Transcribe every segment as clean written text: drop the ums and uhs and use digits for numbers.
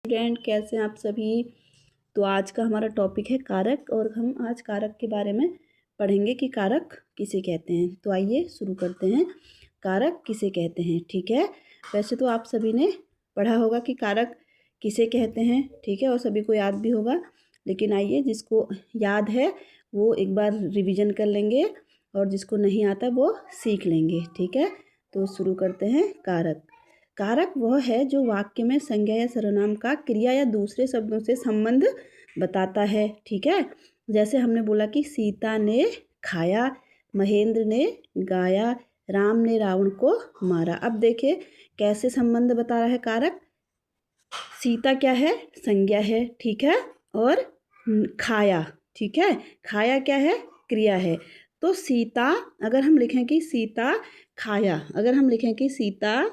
Student, कैसे हैं आप सभी। तो आज का हमारा टॉपिक है कारक, और हम आज कारक के बारे में पढ़ेंगे कि कारक किसे कहते हैं। तो आइए शुरू करते हैं। कारक किसे कहते हैं, ठीक है। वैसे तो आप सभी ने पढ़ा होगा कि कारक किसे कहते हैं, ठीक है, और सभी को याद भी होगा। लेकिन आइए, जिसको याद है वो एक बार रिवीजन कर लेंगे, और जिसको नहीं आता वो सीख लेंगे, ठीक है। तो शुरू करते हैं। कारक कारक वह है जो वाक्य में संज्ञा या सर्वनाम का क्रिया या दूसरे शब्दों से संबंध बताता है, ठीक है। जैसे हमने बोला कि सीता ने खाया, महेंद्र ने गाया, राम ने रावण को मारा। अब देखिए कैसे संबंध बता रहा है कारक। सीता क्या है, संज्ञा है, ठीक है, और खाया, ठीक है, खाया क्या है, क्रिया है। तो सीता, अगर हम लिखें कि सीता खाया, अगर हम लिखें कि सीता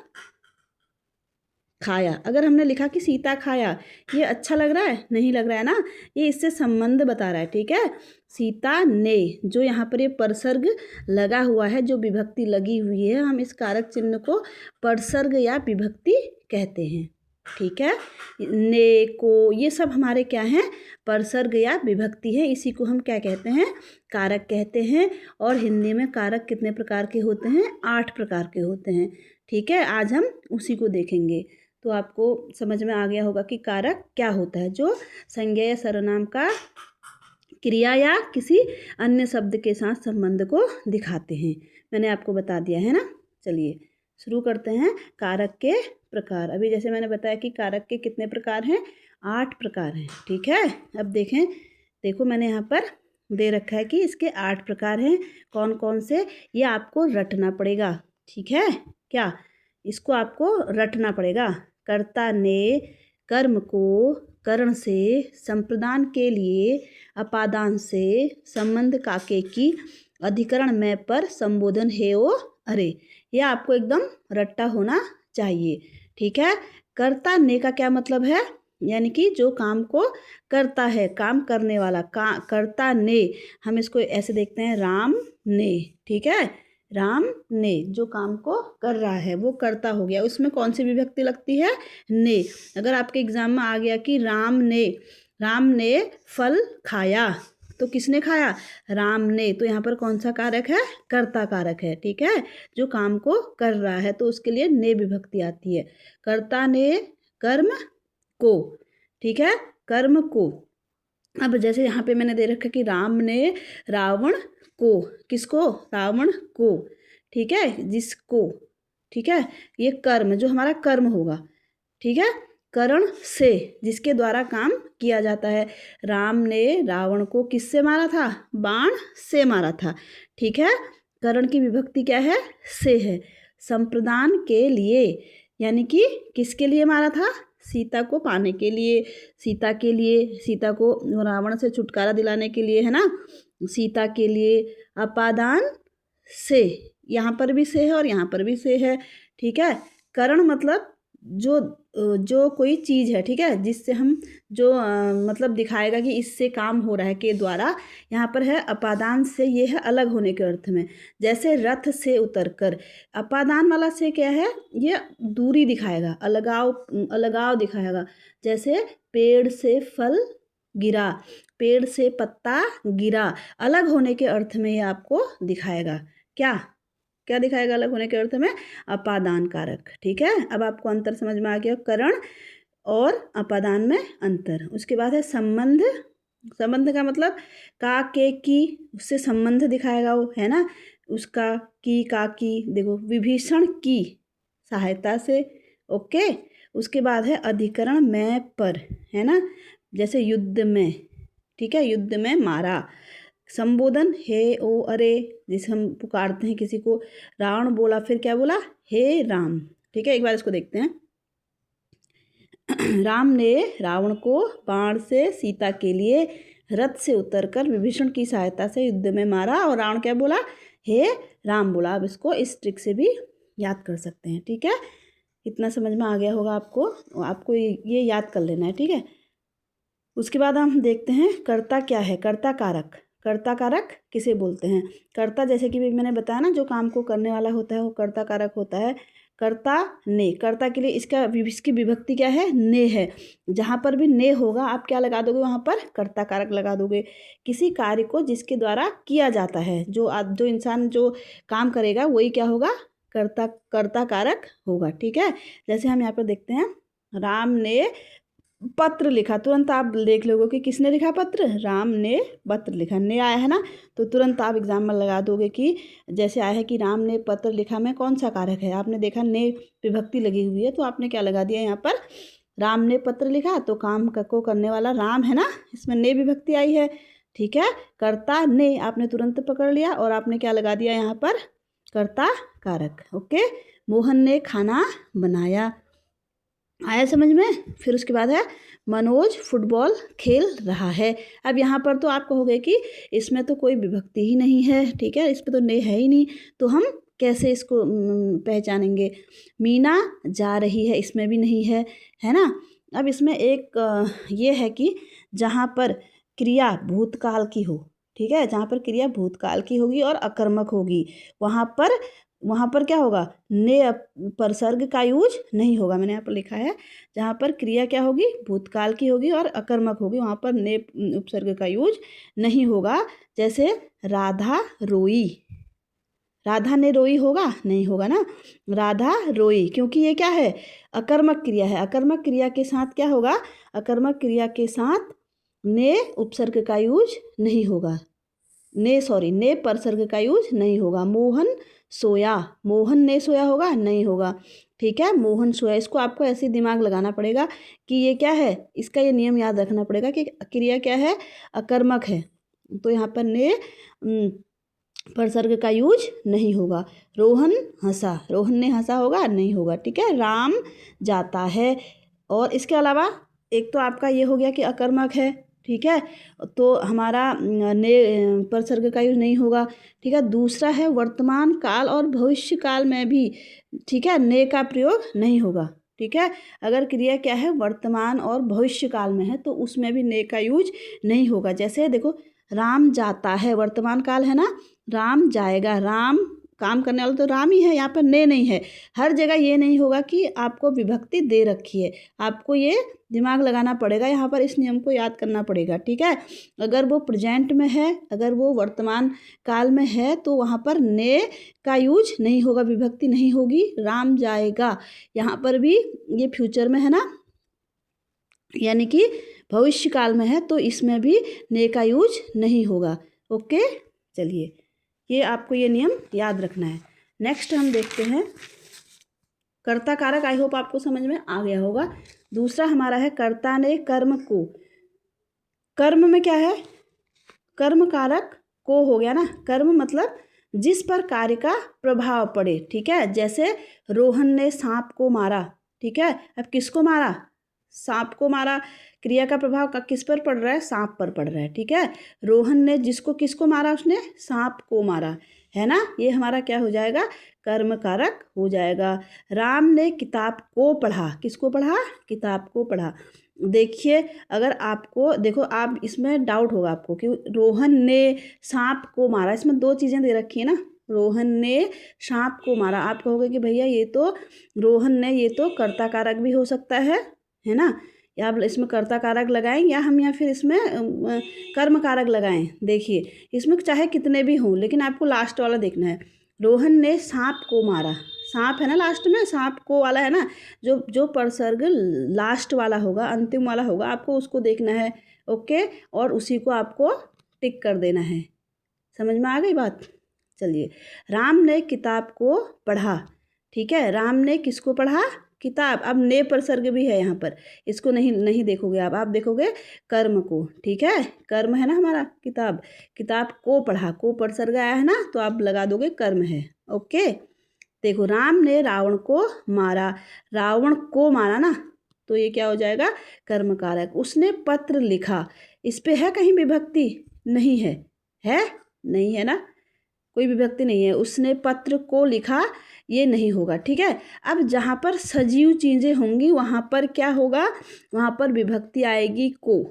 खाया, अगर हमने लिखा कि सीता खाया, ये अच्छा लग रहा है, नहीं लग रहा है ना। ये इससे संबंध बता रहा है, ठीक है। सीता ने, जो यहाँ पर ये परसर्ग लगा हुआ है, जो विभक्ति लगी हुई है, हम इस कारक चिन्ह को परसर्ग या विभक्ति कहते हैं, ठीक है। ने, को, ये सब हमारे क्या हैं, परसर्ग या विभक्ति है। इसी को हम क्या कहते हैं, कारक कहते हैं। और हिंदी में कारक कितने प्रकार के होते हैं, 8 प्रकार के होते हैं, ठीक है। आज हम उसी को देखेंगे। तो आपको समझ में आ गया होगा कि कारक क्या होता है, जो संज्ञा या सर्वनाम का क्रिया या किसी अन्य शब्द के साथ संबंध को दिखाते हैं। मैंने आपको बता दिया है ना। चलिए शुरू करते हैं। कारक के प्रकार। अभी जैसे मैंने बताया कि कारक के कितने प्रकार हैं, 8 प्रकार हैं, ठीक है। अब देखें, देखो मैंने यहाँ पर दे रखा है कि इसके 8 प्रकार हैं। कौन कौन से, ये आपको रटना पड़ेगा, ठीक है। क्या, इसको आपको रटना पड़ेगा। कर्ता ने कर्म को करण से, संप्रदान के लिए अपादान से, संबंध काके की, अधिकरण में पर, संबोधन हे ओ अरे। ये आपको एकदम रट्टा होना चाहिए, ठीक है। कर्ता ने का क्या मतलब है, यानी कि जो काम को करता है, काम करने वाला। कर्ता ने, हम इसको ऐसे देखते हैं, राम ने, ठीक है। राम ने जो काम को कर रहा है वो कर्ता हो गया। उसमें कौन सी विभक्ति लगती है, ने। अगर आपके एग्जाम में आ गया कि राम ने फल खाया, तो किसने खाया, राम ने, तो यहाँ पर कौन सा कारक है, कर्ता कारक है, ठीक है, जो काम को कर रहा है, तो उसके लिए ने विभक्ति आती है। कर्ता ने कर्म को, ठीक है, कर्म को। अब जैसे यहाँ पे मैंने दे रखा कि राम ने रावण को, किसको, रावण को, ठीक है, जिसको, ठीक है। ये कर्म, जो हमारा कर्म होगा, ठीक है। करण से, जिसके द्वारा काम किया जाता है। राम ने रावण को किससे मारा था, बाण से मारा था, ठीक है। करण की विभक्ति क्या है, से है। संप्रदान के लिए, यानी कि किसके लिए मारा था, सीता को पाने के लिए, सीता के लिए, सीता को रावण से छुटकारा दिलाने के लिए, है ना, सीता के लिए। अपादान से, यहाँ पर भी से है और यहाँ पर भी से है, ठीक है। करण मतलब जो कोई चीज़ है, ठीक है, जिससे हम जो मतलब दिखाएगा कि इससे काम हो रहा है के द्वारा। यहाँ पर है अपादान से, ये है अलग होने के अर्थ में। जैसे रथ से उतरकर, अपादान वाला से क्या है, ये दूरी दिखाएगा, अलगाव दिखाएगा। जैसे पेड़ से फल गिरा, पेड़ से पत्ता गिरा, अलग होने के अर्थ में ये आपको दिखाएगा। क्या क्या दिखाएगा अलग होने के अर्थ में, अपादान कारक, ठीक है। अब आपको अंतर समझ में आ गया, करण और अपादान में अंतर। उसके बाद है संबंध। संबंध का मतलब का, के, की, उससे संबंध दिखाएगा वो, है ना, उसका, की, का, की। देखो, विभीषण की सहायता से, ओके। उसके बाद है अधिकरण में पर, है ना, जैसे युद्ध में, ठीक है, युद्ध में मारा। संबोधन हे ओ अरे, जिसे हम पुकारते हैं किसी को। रावण बोला, फिर क्या बोला, हे राम, ठीक है। एक बार इसको देखते हैं। राम ने रावण को बाण से सीता के लिए रथ से उतरकर विभीषण की सहायता से युद्ध में मारा, और रावण क्या बोला, हे राम बोला। अब इसको इस ट्रिक से भी याद कर सकते हैं, ठीक है। इतना समझ में आ गया होगा आपको ये याद कर लेना है, ठीक है। उसके बाद हम देखते हैं कर्ता क्या है, कर्ता कारक। कर्ता कारक किसे बोलते हैं, कर्ता, जैसे कि मैंने बताया ना, जो काम को करने वाला होता है वो कर्ता कारक होता है। कर्ता ने, कर्ता के लिए इसकी विभक्ति क्या है, ने है। जहाँ पर भी ने होगा आप क्या लगा दोगे, वहाँ पर कर्ता कारक लगा दोगे। किसी कार्य को जिसके द्वारा किया जाता है, जो इंसान जो काम करेगा वही क्या होगा, कर्ता कारक होगा। ठीक है, जैसे हम यहाँ पर देखते हैं, राम ने पत्र लिखा, तुरंत आप देख लोगे कि किसने लिखा पत्र, राम ने पत्र लिखा, ने आया है ना, तो तुरंत आप एग्जाम्पल लगा दोगे कि जैसे आया है कि राम ने पत्र लिखा में कौन सा कारक है, आपने देखा ने विभक्ति लगी हुई है तो आपने क्या लगा दिया यहाँ पर, राम ने पत्र लिखा, तो काम को करने वाला राम है ना, इसमें ने विभक्ति आई है। ठीक है, कर्ता ने आपने तुरंत पकड़ लिया और आपने क्या लगा दिया यहाँ पर, कर्ता कारक। ओके, मोहन ने खाना बनाया, आया समझ में। फिर उसके बाद है मनोज फुटबॉल खेल रहा है। अब यहाँ पर तो आप कहोगे कि इसमें तो कोई विभक्ति ही नहीं है, ठीक है, इस पर तो ने है ही नहीं, तो हम कैसे इसको पहचानेंगे। मीना जा रही है, इसमें भी नहीं है, है ना। अब इसमें एक ये है कि जहाँ पर क्रिया भूतकाल की हो, ठीक है, जहाँ पर क्रिया भूतकाल की होगी और अकर्मक होगी, वहाँ पर क्या होगा, ने परसर्ग का यूज नहीं होगा। मैंने यहाँ पर लिखा है, जहाँ पर क्रिया क्या होगी, भूतकाल की होगी और अकर्मक होगी, वहाँ पर ने उपसर्ग का यूज नहीं होगा। जैसे राधा रोई, राधा ने रोई होगा, नहीं होगा ना, राधा रोई, क्योंकि ये क्या है, अकर्मक क्रिया है। अकर्मक क्रिया के साथ क्या होगा, अकर्मक क्रिया के साथ ने उपसर्ग का यूज नहीं होगा, ने परसर्ग का यूज नहीं होगा। मोहन सोया, मोहन ने सोया होगा, नहीं होगा। ठीक है, मोहन सोया, इसको आपको ऐसे दिमाग लगाना पड़ेगा कि ये क्या है, इसका ये नियम याद रखना पड़ेगा कि क्रिया क्या है, अकर्मक है, तो यहाँ पर ने परसर्ग का यूज नहीं होगा। रोहन हंसा, रोहन ने हंसा होगा, नहीं होगा। ठीक है, राम जाता है, और इसके अलावा एक तो आपका ये हो गया कि अकर्मक है, ठीक है, तो हमारा ने परसर्ग का यूज नहीं होगा। ठीक है, दूसरा है वर्तमान काल और भविष्य काल में भी, ठीक है, ने का प्रयोग नहीं होगा। ठीक है, अगर क्रिया क्या है, वर्तमान और भविष्य काल में है, तो उसमें भी ने का यूज नहीं होगा। जैसे देखो, राम जाता है, वर्तमान काल है ना, राम जाएगा, राम काम करने वाला तो राम ही है, यहाँ पर ने नहीं है। हर जगह ये नहीं होगा कि आपको विभक्ति दे रखी है, आपको ये दिमाग लगाना पड़ेगा, यहाँ पर इस नियम को याद करना पड़ेगा। ठीक है, अगर वो प्रेजेंट में है, अगर वो वर्तमान काल में है, तो वहाँ पर ने का यूज नहीं होगा, विभक्ति नहीं होगी। राम जाएगा, यहाँ पर भी ये फ्यूचर में है ना, यानी कि भविष्य काल में है, तो इसमें भी ने का यूज नहीं होगा। ओके, चलिए, ये आपको ये नियम याद रखना है। नेक्स्ट हम देखते हैं कर्ता कारक, आई होप आपको समझ में आ गया होगा। दूसरा हमारा है कर्ता ने कर्म को, कर्म में क्या है, कर्म कारक को हो गया ना, कर्म मतलब जिस पर कार्य का प्रभाव पड़े। ठीक है, जैसे रोहन ने सांप को मारा, ठीक है, अब किसको मारा, सांप को मारा, क्रिया का प्रभाव का किस पर पड़ रहा है, सांप पर पड़ रहा है। ठीक है, रोहन ने किसको मारा, उसने सांप को मारा, है ना, ये हमारा क्या हो जाएगा, कर्म कारक हो जाएगा। राम ने किताब को पढ़ा, किसको पढ़ा, किताब को पढ़ा। देखिए, अगर आपको देखो, आप इसमें डाउट होगा आपको कि रोहन ने सांप को मारा, इसमें दो चीज़ें दे रखी है ना, रोहन ने सांप को मारा, आप कहोगे कि भैया ये तो रोहन ने, ये तो कर्ता कारक भी हो सकता है ना, या आप इसमें कर्ता कारक लगाएं या हम या फिर इसमें कर्म कारक लगाएं। देखिए, इसमें चाहे कितने भी हों, लेकिन आपको लास्ट वाला देखना है। रोहन ने सांप को मारा, सांप है ना लास्ट में, सांप को वाला है ना, जो परसर्ग लास्ट वाला होगा, अंतिम वाला होगा, आपको उसको देखना है। ओके, और उसी को आपको टिक कर देना है। समझ में आ गई बात। चलिए, राम ने किताब को पढ़ा, ठीक है, राम ने किसको पढ़ा, किताब। अब ने परसर्ग भी है यहाँ पर, इसको नहीं देखोगे आप देखोगे कर्म को। ठीक है, कर्म है ना हमारा, किताब को पढ़ा, को परसर्ग आया है ना, तो आप लगा दोगे कर्म है। ओके, देखो, राम ने रावण को मारा, रावण को मारा ना, तो ये क्या हो जाएगा, कर्म कारक। उसने पत्र लिखा, इस पे है कहीं विभक्ति, नहीं है, नहीं है ना, कोई विभक्ति नहीं है। उसने पत्र को लिखा, ये नहीं होगा। ठीक है, अब जहाँ पर सजीव चीज़ें होंगी वहाँ पर क्या होगा, वहाँ पर विभक्ति आएगी को।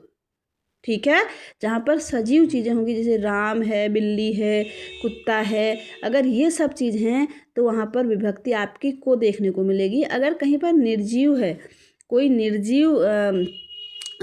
ठीक है। जहाँ पर सजीव चीज़ें होंगी जैसे राम है, बिल्ली है, कुत्ता है, अगर ये सब चीज़ हैं तो वहाँ पर विभक्ति आपकी को देखने को मिलेगी। अगर कहीं पर निर्जीव है, कोई निर्जीव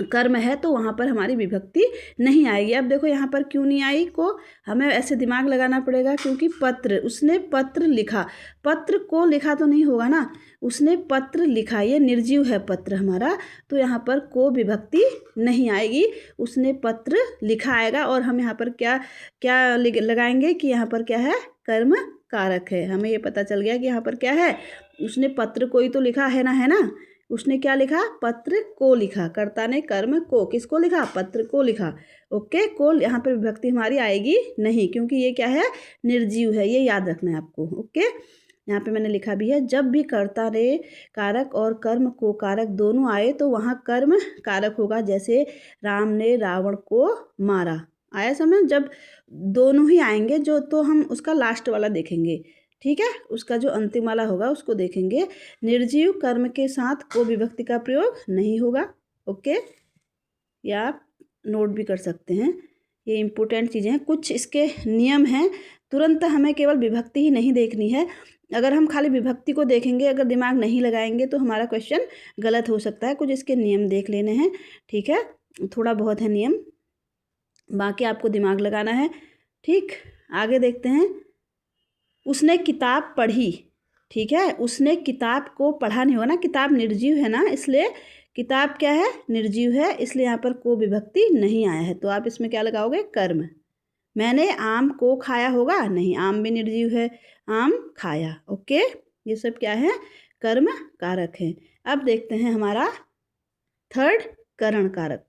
कर्म है तो वहाँ पर हमारी विभक्ति नहीं आएगी। अब देखो यहाँ पर क्यों नहीं आई को, हमें ऐसे दिमाग लगाना पड़ेगा क्योंकि पत्र, उसने पत्र लिखा, पत्र को लिखा तो नहीं होगा ना, उसने पत्र लिखा, ये निर्जीव है पत्र हमारा, तो यहाँ पर को विभक्ति नहीं आएगी, उसने पत्र लिखा आएगा। और हम यहाँ पर क्या क्या लगाएंगे कि यहाँ पर क्या है, कर्म कारक है। हमें ये पता चल गया कि यहाँ पर क्या है, उसने पत्र को ही तो लिखा है ना, है ना, उसने क्या लिखा, पत्र को लिखा, कर्ता ने कर्म को, किसको लिखा, पत्र को लिखा। ओके, को यहाँ पर विभक्ति हमारी आएगी नहीं क्योंकि ये क्या है, निर्जीव है, ये याद रखना है आपको। ओके, यहाँ पे मैंने लिखा भी है, जब भी कर्ता ने कारक और कर्म को कारक दोनों आए तो वहाँ कर्म कारक होगा। जैसे राम ने रावण को मारा, आया समझ, जब दोनों ही आएंगे जो, तो हम उसका लास्ट वाला देखेंगे, ठीक है, उसका जो अंतिम वाला होगा उसको देखेंगे। निर्जीव कर्म के साथ को विभक्ति का प्रयोग नहीं होगा। ओके, या आप नोट भी कर सकते हैं, ये इम्पोर्टेंट चीज़ें हैं, कुछ इसके नियम हैं। तुरंत हमें केवल विभक्ति ही नहीं देखनी है, अगर हम खाली विभक्ति को देखेंगे, अगर दिमाग नहीं लगाएंगे तो हमारा क्वेश्चन गलत हो सकता है। कुछ इसके नियम देख लेने हैं, ठीक है, थोड़ा बहुत है नियम, बाकी आपको दिमाग लगाना है। ठीक, आगे देखते हैं। उसने किताब पढ़ी, ठीक है, उसने किताब को पढ़ा नहीं होगा ना, किताब निर्जीव है ना, इसलिए किताब क्या है, निर्जीव है, इसलिए यहाँ पर को विभक्ति नहीं आया है। तो आप इसमें क्या लगाओगे, कर्म। मैंने आम को खाया होगा, नहीं, आम भी निर्जीव है, आम खाया। ओके, ये सब क्या है, कर्म कारक है। अब देखते हैं हमारा थर्ड, करण कारक।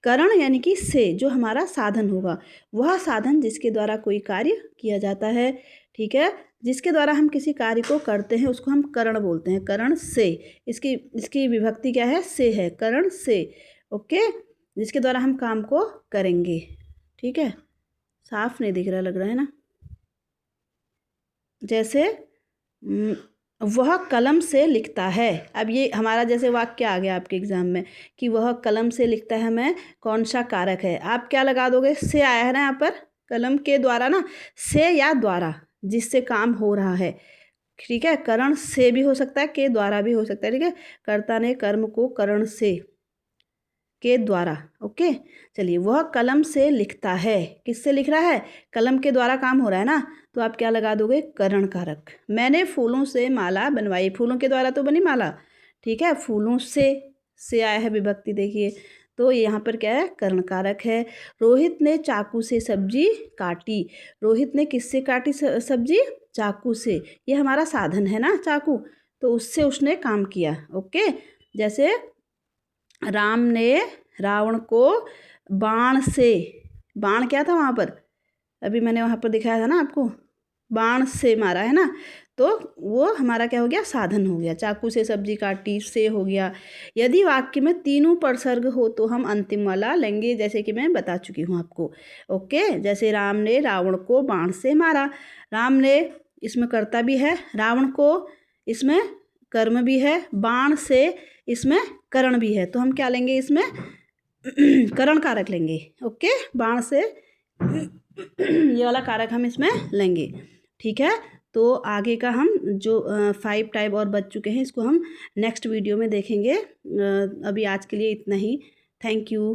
करण यानी कि से, जो हमारा साधन होगा, वह साधन जिसके द्वारा कोई कार्य किया जाता है, ठीक है, जिसके द्वारा हम किसी कार्य को करते हैं उसको हम करण बोलते हैं, करण से। इसकी विभक्ति क्या है, से है, करण से। ओके, जिसके द्वारा हम काम को करेंगे, ठीक है, साफ नहीं दिख रहा, लग रहा है ना, जैसे वह कलम से लिखता है। अब ये हमारा जैसे वाक्य आ गया आपके एग्जाम में कि वह कलम से लिखता है, में कौन सा कारक है, आप क्या लगा दोगे, से आया है ना यहाँ पर, कलम के द्वारा ना, से या द्वारा, जिससे काम हो रहा है, ठीक है, करण से भी हो सकता है, के द्वारा भी हो सकता है, ठीक है, कर्ता ने कर्म को करण से, के द्वारा। ओके, चलिए, वह कलम से लिखता है, किससे लिख रहा है, कलम के द्वारा काम हो रहा है ना, तो आप क्या लगा दोगे, करण कारक। मैंने फूलों से माला बनवाई, फूलों के द्वारा तो बनी माला, ठीक है, फूलों से आया है विभक्ति, देखिए, तो यहाँ पर क्या है, करण कारक है। रोहित ने चाकू से सब्जी काटी, रोहित ने किससे काटी सब्जी, चाकू से, ये हमारा साधन है ना चाकू, तो उससे उसने काम किया। ओके, जैसे राम ने रावण को बाण से, बाण क्या था वहाँ पर, अभी मैंने वहाँ पर दिखाया था ना आपको, बाण से मारा है ना, तो वो हमारा क्या हो गया, साधन हो गया। चाकू से सब्जी काटी, से हो गया। यदि वाक्य में तीनों प्रसर्ग हो तो हम अंतिम वाला लेंगे, जैसे कि मैं बता चुकी हूँ आपको। ओके, जैसे राम ने रावण को बाण से मारा, राम ने, इसमें कर्ता भी है, रावण को, इसमें कर्म भी है, बाण से, इसमें करण भी है, तो हम क्या लेंगे, इसमें करण कारक लेंगे। ओके, बाण से ये वाला कारक हम इसमें लेंगे, ठीक है। तो आगे का हम जो 5 टाइप और बच चुके हैं, इसको हम नेक्स्ट वीडियो में देखेंगे। अभी आज के लिए इतना ही, थैंक यू।